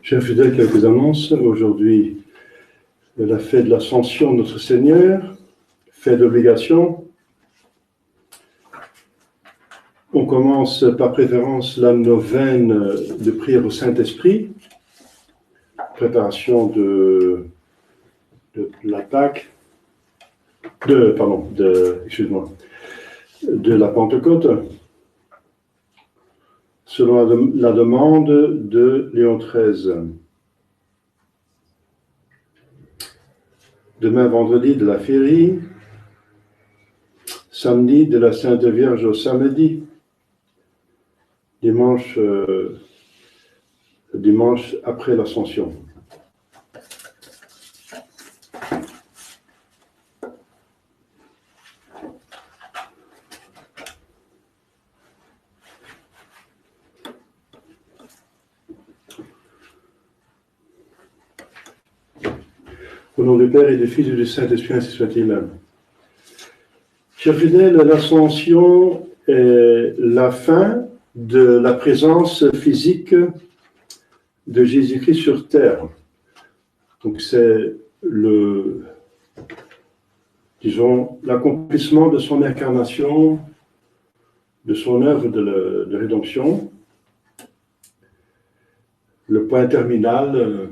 Chers fidèles, quelques annonces. Aujourd'hui, la fête de l'Ascension de notre Seigneur, fête d'obligation. On commence par préférence la neuvaine de prière au Saint-Esprit, préparation de la Pâque, de la Pentecôte, selon la demande de Léon XIII. Demain, vendredi, de la Féerie, samedi, de la Sainte Vierge au samedi, dimanche après l'Ascension. Au nom du Père et du Fils et du Saint-Esprit, ainsi soit-il. Chers fidèles, l'Ascension est la fin de la présence physique de Jésus-Christ sur terre. Donc c'est l'accomplissement de son incarnation, de son œuvre de rédemption, le point terminal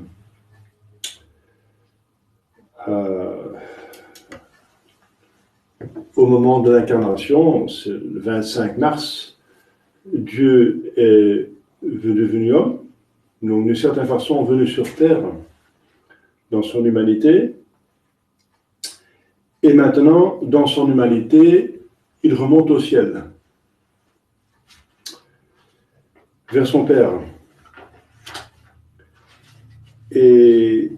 au moment de l'incarnation, c'est le 25 mars, Dieu est devenu homme, donc d'une certaine façon venu sur terre dans son humanité, et maintenant, dans son humanité, il remonte au ciel, vers son Père. Et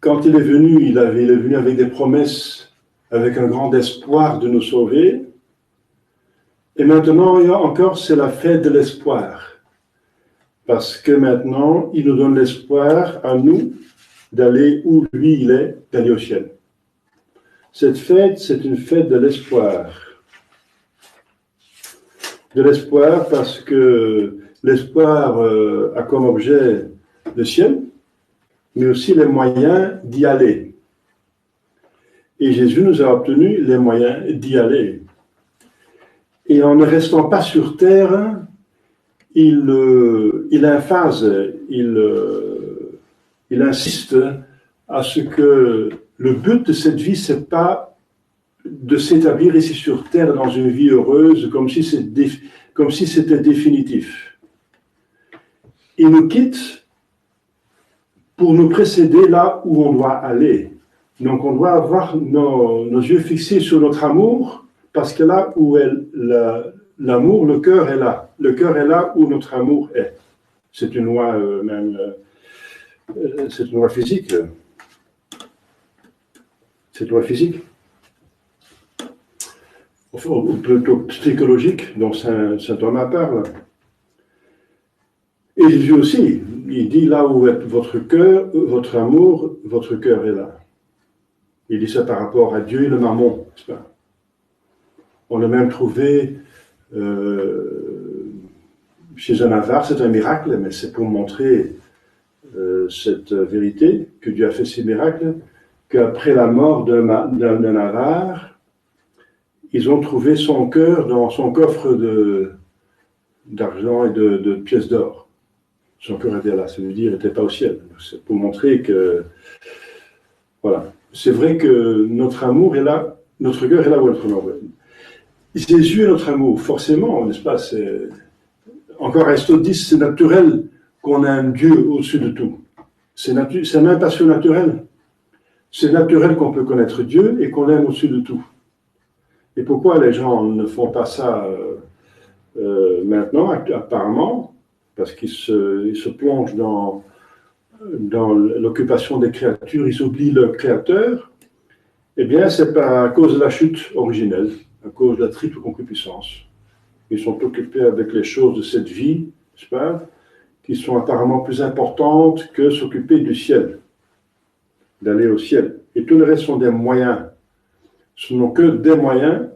quand il est venu, il est venu avec des promesses, avec un grand espoir de nous sauver. Et maintenant, encore, c'est la fête de l'espoir. Parce que maintenant, il nous donne l'espoir à nous d'aller où lui il est, d'aller au ciel. Cette fête, c'est une fête de l'espoir. De l'espoir parce que l'espoir a comme objet le ciel, mais aussi les moyens d'y aller. Et Jésus nous a obtenu les moyens d'y aller. Et en ne restant pas sur terre, il emphase, il insiste à ce que le but de cette vie, c'est pas de s'établir ici sur terre dans une vie heureuse, comme si c'était définitif. Il nous quitte pour nous précéder là où on doit aller. Donc on doit avoir nos yeux fixés sur notre amour, parce que là où est l'amour, le cœur est là. Le cœur est là où notre amour est. C'est une loi c'est une loi physique. C'est une loi physique. Ou plutôt psychologique, dont saint Thomas parle. Et Jésus aussi, il dit là où est votre cœur, votre amour, votre cœur est là. Il dit ça par rapport à Dieu et le mammon, n'est-ce pas? On l'a même trouvé chez un avare, c'est un miracle, mais c'est pour montrer cette vérité, que Dieu a fait ces miracles, qu'après la mort d'un avare, ils ont trouvé son cœur dans son coffre d'argent et de pièces d'or. Son cœur était là, ça veut dire qu'il n'était pas au ciel. C'est pour montrer que, voilà. C'est vrai que notre amour est là, notre cœur est là où notre amour est. Jésus est notre amour, forcément, n'est-ce pas? Encore Aristote dit, c'est naturel qu'on a un Dieu au-dessus de tout. C'est même pas surnaturel. C'est naturel qu'on peut connaître Dieu et qu'on l'aime au-dessus de tout. Et pourquoi les gens ne font pas ça maintenant, apparemment? Parce qu'ils se plongent dans l'occupation des créatures, ils oublient le Créateur. Eh bien, c'est à cause de la chute originelle, à cause de la triple concupiscence. Ils sont occupés avec les choses de cette vie, n'est-ce pas, qui sont apparemment plus importantes que s'occuper du ciel, d'aller au ciel. Et tout le reste sont des moyens. Ce ne sont que des moyens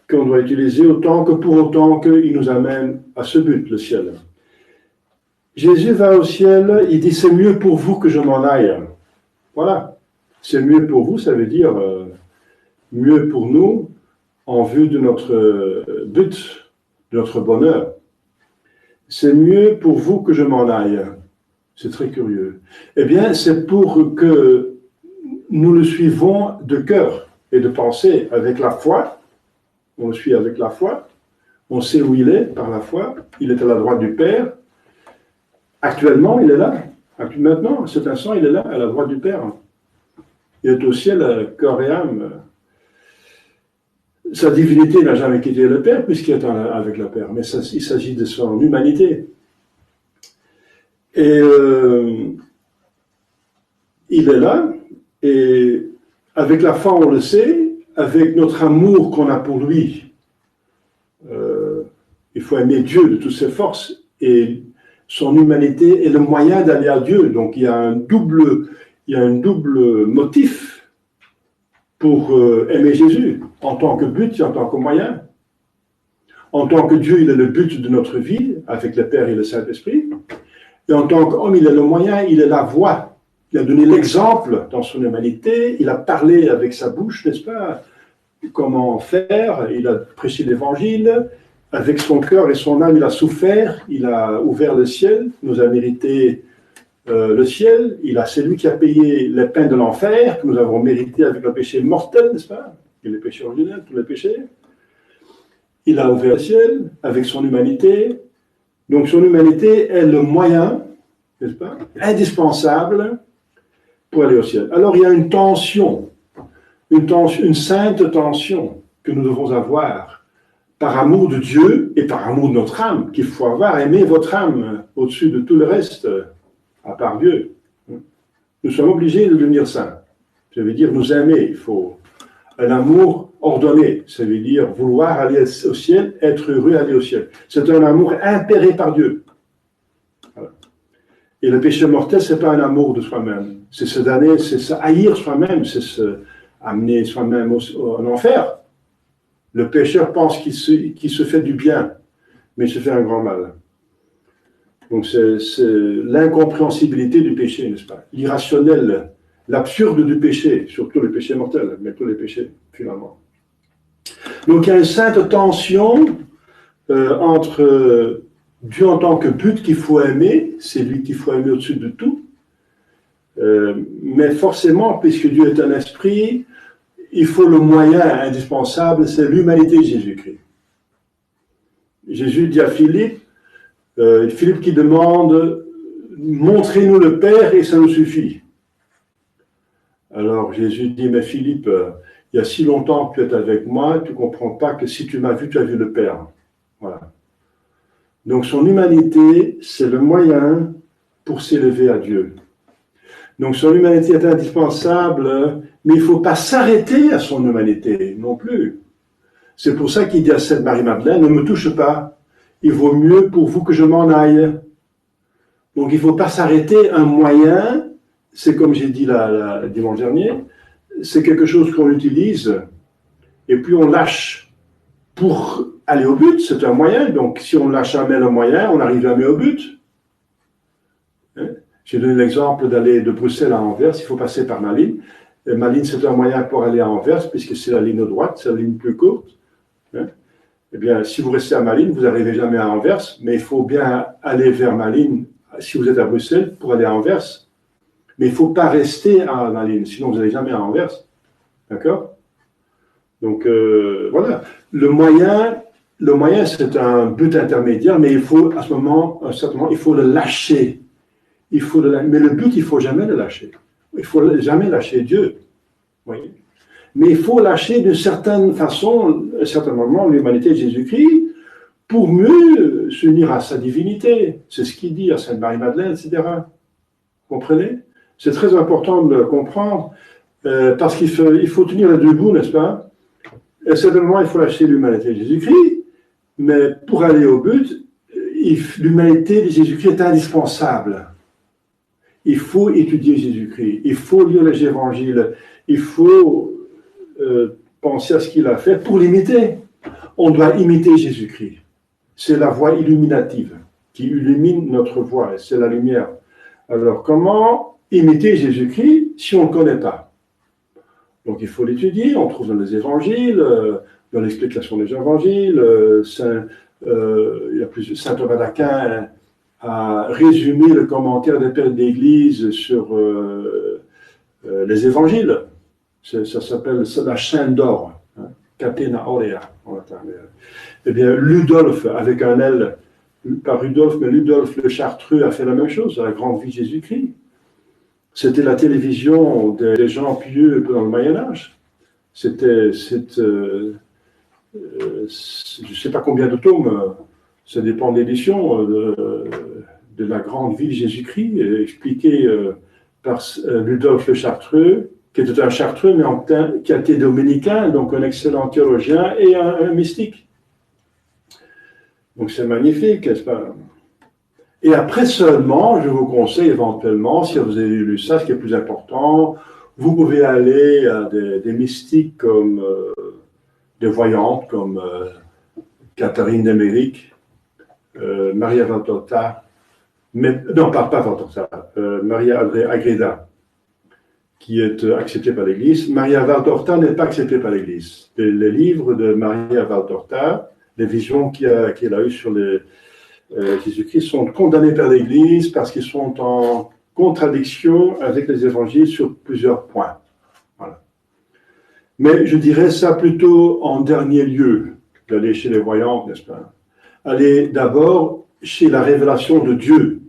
qu'on doit utiliser autant que pour autant qu'il nous amène à ce but, le ciel. Jésus va au ciel, il dit, c'est mieux pour vous que je m'en aille. Voilà. C'est mieux pour vous, ça veut dire mieux pour nous en vue de notre but, de notre bonheur. C'est mieux pour vous que je m'en aille. C'est très curieux. Eh bien, c'est pour que nous le suivons de cœur et de pensée avec la foi. On le suit avec la foi. On sait où il est par la foi. Il est à la droite du Père. Actuellement, il est là. Maintenant, à cet instant, il est là, à la droite du Père. Il est au ciel, corps et âme. Sa divinité n'a jamais quitté le Père, puisqu'il est avec le Père. Mais il s'agit de son humanité. Et il est là, et avec la foi, on le sait, avec notre amour qu'on a pour lui, il faut aimer Dieu de toutes ses forces, et son humanité est le moyen d'aller à Dieu. Donc il y a un double motif pour aimer Jésus, en tant que but et en tant que moyen. En tant que Dieu, il est le but de notre vie, avec le Père et le Saint-Esprit. Et en tant qu'homme, il est le moyen, il est la voie. Il a donné l'exemple dans son humanité, il a parlé avec sa bouche, n'est-ce pas, comment faire, il a prêché l'évangile, avec son cœur et son âme, il a souffert, il a ouvert le ciel, nous a mérité le ciel, c'est lui qui a payé les peines de l'enfer, que nous avons mérité avec le péché mortel, n'est-ce pas, et les péchés originels, tous les péchés. Il a ouvert le ciel avec son humanité. Donc son humanité est le moyen, n'est-ce pas, indispensable pour aller au ciel. Alors il y a une tension, une sainte tension que nous devons avoir par amour de Dieu et par amour de notre âme, qu'il faut avoir, aimer votre âme au-dessus de tout le reste, à part Dieu. Nous sommes obligés de devenir saints. Ça veut dire nous aimer, il faut un amour ordonné, ça veut dire vouloir aller au ciel, être heureux d'aller au ciel. C'est un amour impéré par Dieu. Voilà. Et le péché mortel, ce n'est pas un amour de soi-même. C'est se donner, c'est se haïr soi-même, c'est se amener soi-même en enfer. Le pécheur pense qu'il se fait du bien, mais il se fait un grand mal. Donc c'est l'incompréhensibilité du péché, n'est-ce pas? L'irrationnel, l'absurde du péché, surtout le péché mortel, mais tous les péchés, finalement. Donc il y a une sainte tension entre Dieu en tant que but qu'il faut aimer, c'est lui qu'il faut aimer au-dessus de tout, mais forcément, puisque Dieu est un esprit, il faut le moyen indispensable, c'est l'humanité de Jésus-Christ. Jésus dit à Philippe, Philippe qui demande « Montrez-nous le Père et ça nous suffit ». Alors Jésus dit « Mais Philippe, il y a si longtemps que tu es avec moi, tu ne comprends pas que si tu m'as vu, tu as vu le Père. » Voilà. Donc son humanité, c'est le moyen pour s'élever à Dieu. Donc son humanité est indispensable, mais il ne faut pas s'arrêter à son humanité non plus. C'est pour ça qu'il dit à Sainte Marie-Madeleine, ne me touche pas, il vaut mieux pour vous que je m'en aille. Donc il ne faut pas s'arrêter, un moyen, c'est comme j'ai dit dimanche dernier, c'est quelque chose qu'on utilise et puis on lâche pour aller au but, c'est un moyen, donc si on lâche jamais le moyen, on n'arrive jamais au but. Hein? J'ai donné l'exemple d'aller de Bruxelles à Anvers, il faut passer par Malines. Et Malines, c'est un moyen pour aller à Anvers, puisque c'est la ligne droite, c'est la ligne plus courte. Hein? Eh bien, si vous restez à Malines, vous n'arrivez jamais à Anvers, mais il faut bien aller vers Malines, si vous êtes à Bruxelles, pour aller à Anvers. Mais il ne faut pas rester à Malines, sinon vous n'allez jamais à Anvers. D'accord? Donc, voilà. Le moyen, c'est un but intermédiaire, mais il faut, à ce moment, à un certain moment, il faut le lâcher. Mais le but, il ne faut jamais le lâcher. Il ne faut jamais lâcher Dieu. Oui. Mais il faut lâcher d'une certaine façon, à un certain moment, l'humanité de Jésus-Christ pour mieux s'unir à sa divinité. C'est ce qu'il dit à Sainte Marie-Madeleine, etc. Vous comprenez? C'est très important de le comprendre parce qu'il faut tenir les deux bouts, n'est-ce pas? Et à un certain moment, il faut lâcher l'humanité de Jésus-Christ, mais pour aller au but, l'humanité de Jésus-Christ est indispensable. il faut étudier Jésus-Christ, il faut lire les évangiles, il faut penser à ce qu'il a fait pour l'imiter. On doit imiter Jésus-Christ. C'est la voie illuminative qui illumine notre voie, c'est la lumière. Alors, comment imiter Jésus-Christ si on ne le connaît pas? Donc, il faut l'étudier, on trouve dans les évangiles, dans l'explication des évangiles, il y a saint Thomas d'Aquin a résumé le commentaire des pères d'Église sur les évangiles. Ça s'appelle la chaîne d'or, hein, Catena Aurea. Eh bien, Ludolphe, avec un L, pas Rudolphe, mais Ludolphe le Chartreux a fait la même chose à la Grande Vie de Jésus-Christ. C'était la télévision des gens pieux dans le Moyen-Âge. C'était je ne sais pas combien de tomes, ça dépend de l'édition, de la Grande Vie de Jésus-Christ, expliqué par Ludolphe le Chartreux, qui était un Chartreux, mais qui a été dominicain, donc un excellent théologien et un mystique. Donc c'est magnifique, n'est-ce pas? Et après seulement, je vous conseille éventuellement, si vous avez lu ça, ce qui est plus important, vous pouvez aller à des mystiques comme des voyantes comme Catherine d'Eméric, Maria Valtorta, non, pas Valtorta, Maria Agreda, qui est acceptée par l'Église. Maria Valtorta n'est pas acceptée par l'Église. Les livres de Maria Valtorta, les visions qu'elle a eues sur Jésus-Christ sont condamnés par l'Église parce qu'ils sont en contradiction avec les évangiles sur plusieurs points. Voilà. Mais je dirais ça plutôt en dernier lieu, d'aller chez les voyants, n'est-ce pas? Aller d'abord chez la révélation de Dieu,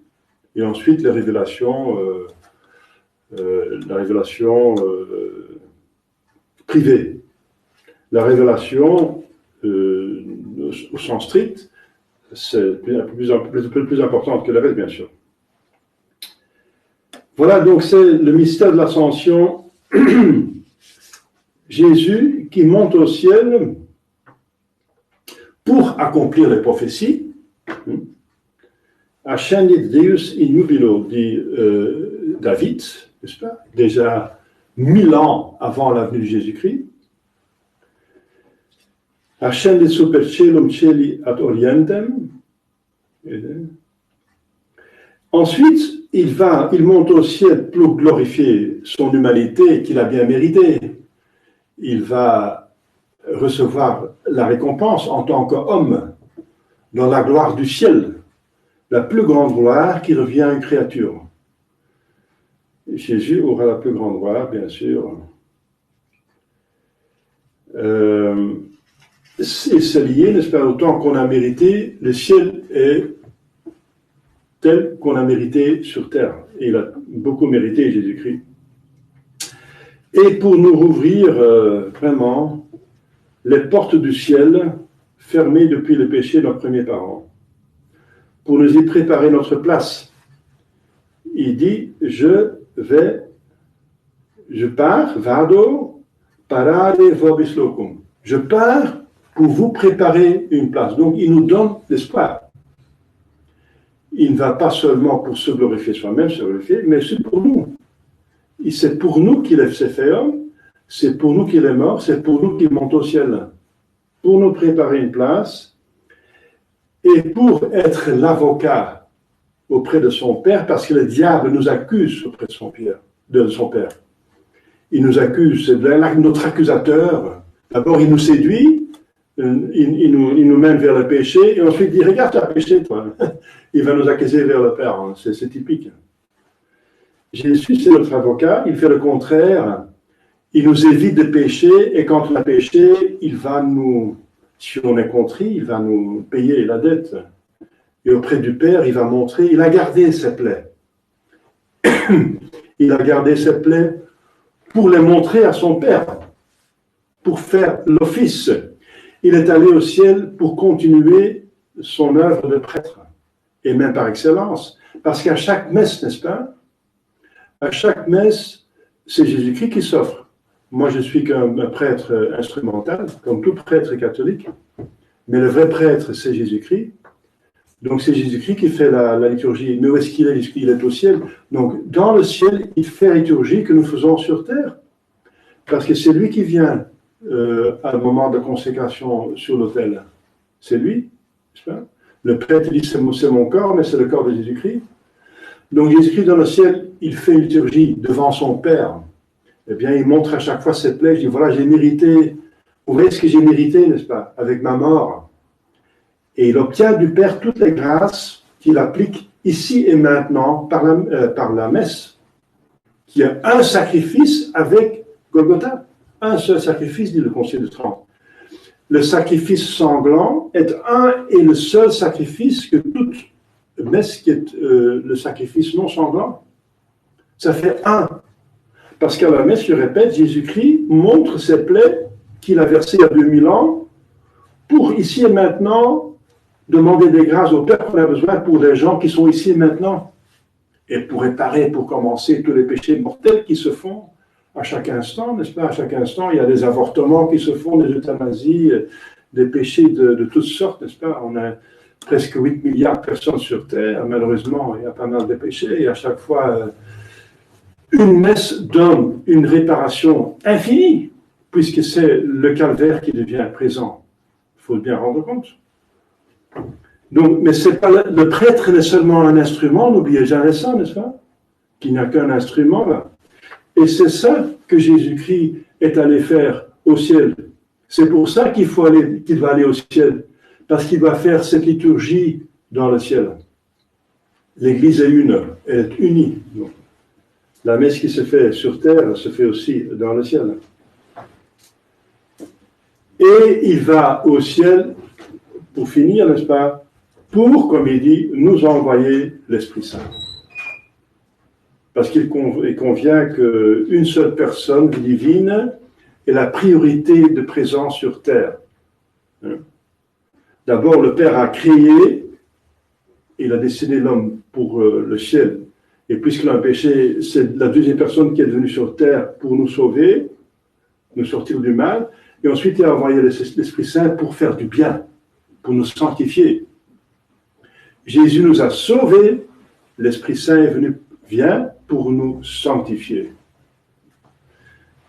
et ensuite la révélation privée. La révélation, au sens strict, c'est un peu plus importante que le reste, bien sûr. Voilà, donc c'est le mystère de l'ascension. Jésus qui monte au ciel pour accomplir les prophéties. Ascendit Deus in jubilo, dit David, n'est-ce pas? Déjà 1000 ans avant la venue de Jésus-Christ. Ascendit super celum celi ad orientem. Ensuite, il monte au ciel pour glorifier son humanité qu'il a bien méritée. Il va recevoir la récompense en tant qu'homme dans la gloire du ciel, la plus grande gloire qui revient à une créature. Jésus aura la plus grande gloire, bien sûr. C'est lié, n'est-ce pas, autant qu'on a mérité, le ciel est tel qu'on a mérité sur terre. Et il a beaucoup mérité, Jésus-Christ. Et pour nous rouvrir vraiment les portes du ciel fermées depuis le péché de nos premiers parents, pour nous y préparer notre place. Il dit, je pars, vado, parare vobis locum. Je pars pour vous préparer une place. Donc, il nous donne l'espoir. Il ne va pas seulement pour se glorifier soi-même, se glorifier, mais c'est pour nous. C'est pour nous qu'il s'est fait homme, c'est pour nous qu'il est mort, c'est pour nous qu'il monte au ciel. Pour nous préparer une place et pour être l'avocat auprès de son Père, parce que le diable nous accuse auprès de son Père. Il nous accuse, c'est notre accusateur. D'abord, il nous séduit, il nous mène vers le péché, et ensuite il dit, regarde, tu as péché, toi. Il va nous accuser vers le Père, hein. C'est typique. Jésus, c'est notre avocat, il fait le contraire, il nous évite de pécher, et quand on a péché, il va nous, si on est contrit, il va nous payer la dette. Et auprès du Père, il va montrer, il a gardé ses plaies. Il a gardé ses plaies pour les montrer à son Père, pour faire l'office. Il est allé au ciel pour continuer son œuvre de prêtre, et même par excellence. Parce qu'à chaque messe, n'est-ce pas? À chaque messe, c'est Jésus-Christ qui s'offre. Moi, je suis qu'un prêtre instrumental, comme tout prêtre catholique. Mais le vrai prêtre, c'est Jésus-Christ. Donc c'est Jésus-Christ qui fait la liturgie. Mais où est-ce qu'il est? Il est au ciel. Donc dans le ciel, il fait la liturgie que nous faisons sur terre. Parce que c'est lui qui vient à un moment de consécration sur l'autel. C'est lui. Le prêtre dit c'est mon corps, mais c'est le corps de Jésus-Christ. Donc Jésus-Christ dans le ciel, il fait une liturgie devant son Père. Eh bien, il montre à chaque fois ses plaies. Il dit voilà, j'ai mérité. Vous voyez ce que j'ai mérité, n'est-ce pas, avec ma mort. Et il obtient du Père toutes les grâces qu'il applique ici et maintenant par la messe, qui est un sacrifice avec Golgotha. Un seul sacrifice, dit le Concile de Trente. Le sacrifice sanglant est un et le seul sacrifice que toute messe qui est le sacrifice non sanglant. Ça fait un. Parce qu'à la messe, je répète, Jésus-Christ montre ses plaies qu'il a versées il y a 2000 ans pour ici et maintenant demander des grâces au Père qu'on a besoin pour des gens qui sont ici et maintenant. Et pour réparer, pour commencer, tous les péchés mortels qui se font à chaque instant, n'est-ce pas? À chaque instant, il y a des avortements qui se font, des euthanasies, des péchés de toutes sortes, n'est-ce pas? On a presque 8 milliards de personnes sur Terre. Malheureusement, il y a pas mal de péchés. Et à chaque fois, une messe donne une réparation infinie, puisque c'est le calvaire qui devient présent. Il faut bien rendre compte. Donc, mais c'est pas le prêtre n'est seulement un instrument, n'oubliez jamais ça, n'est-ce pas? Qu'il n'y a qu'un instrument là. Et c'est ça que Jésus-Christ est allé faire au ciel. C'est pour ça qu'il va aller au ciel, parce qu'il va faire cette liturgie dans le ciel. L'Église est une, elle est unie. Donc, la messe qui se fait sur terre se fait aussi dans le ciel. Et il va au ciel, pour finir, n'est-ce pas, pour, comme il dit, nous envoyer l'Esprit Saint. Parce qu'il convient qu'une seule personne divine ait la priorité de présence sur terre. D'abord, le Père a créé, il a destiné l'homme pour le ciel. Et puisqu'il a un péché, c'est la deuxième personne qui est venue sur terre pour nous sauver, nous sortir du mal. Et ensuite, il a envoyé l'Esprit Saint pour faire du bien, pour nous sanctifier. Jésus nous a sauvés, l'Esprit Saint vient pour nous sanctifier.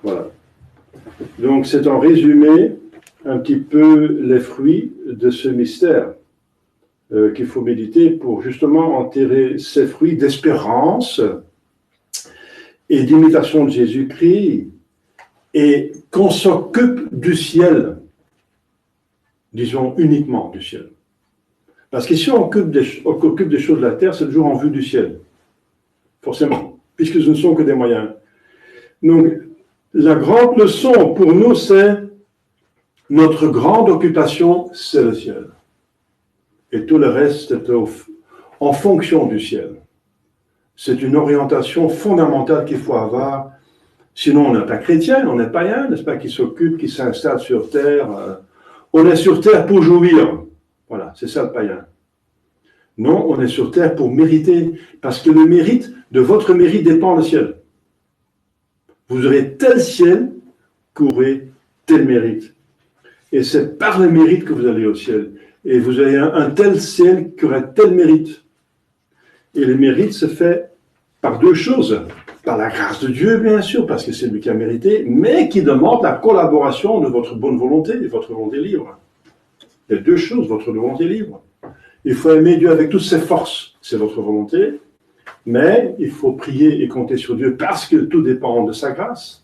Voilà. Donc, c'est en résumé un petit peu les fruits de ce mystère qu'il faut méditer pour justement enterrer ces fruits d'espérance et d'imitation de Jésus-Christ et qu'on s'occupe du ciel, disons uniquement du ciel. Parce que si on occupe des choses de la terre, c'est toujours en vue du ciel, forcément, puisque ce ne sont que des moyens. Donc, la grande leçon pour nous, c'est notre grande occupation, c'est le ciel. Et tout le reste est en fonction du ciel. C'est une orientation fondamentale qu'il faut avoir. Sinon, on n'est pas chrétien, on n'est païen, n'est-ce pas, qui s'occupe, qui s'installe sur terre. On est sur terre pour jouir. Voilà, c'est ça le païen. Non, on est sur terre pour mériter, parce que le mérite, de votre mérite dépend le ciel. Vous aurez tel ciel que vous aurez tel mérite. Et c'est par le mérite que vous allez au ciel. Et vous avez un tel ciel qui aura tel mérite. Et le mérite se fait par deux choses. Par la grâce de Dieu, bien sûr, parce que c'est lui qui a mérité, mais qui demande la collaboration de votre bonne volonté, votre volonté libre. Il y a deux choses, votre volonté libre. Il faut aimer Dieu avec toutes ses forces, c'est votre volonté, mais il faut prier et compter sur Dieu parce que tout dépend de sa grâce.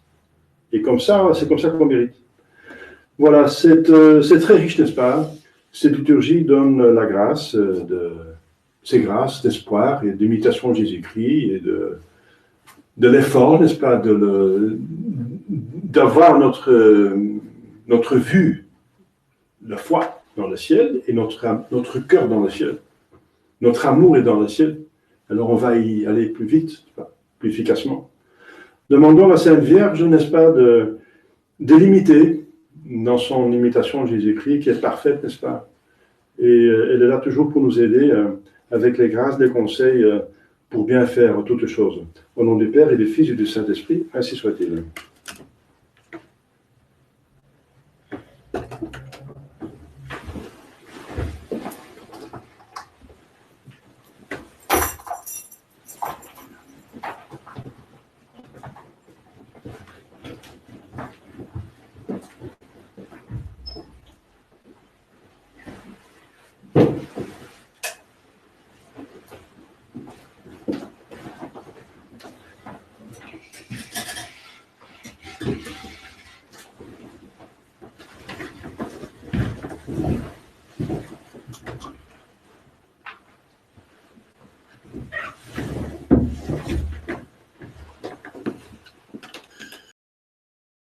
Et comme ça, c'est comme ça qu'on mérite. Voilà, c'est très riche, n'est-ce pas? Cette liturgie donne la grâce, ces grâces d'espoir et d'imitation de Jésus-Christ et de l'effort, n'est-ce pas, d'avoir notre vue, la foi dans le ciel et notre cœur dans le ciel. Notre amour est dans le ciel. Alors on va y aller plus vite, plus efficacement. Demandons à la Sainte Vierge, n'est-ce pas, de l'imiter dans son imitation de Jésus-Christ, qui est parfaite, n'est-ce pas? Et elle est là toujours pour nous aider avec les grâces, les conseils pour bien faire toutes choses. Au nom du Père et du Fils et du Saint-Esprit, ainsi soit-il.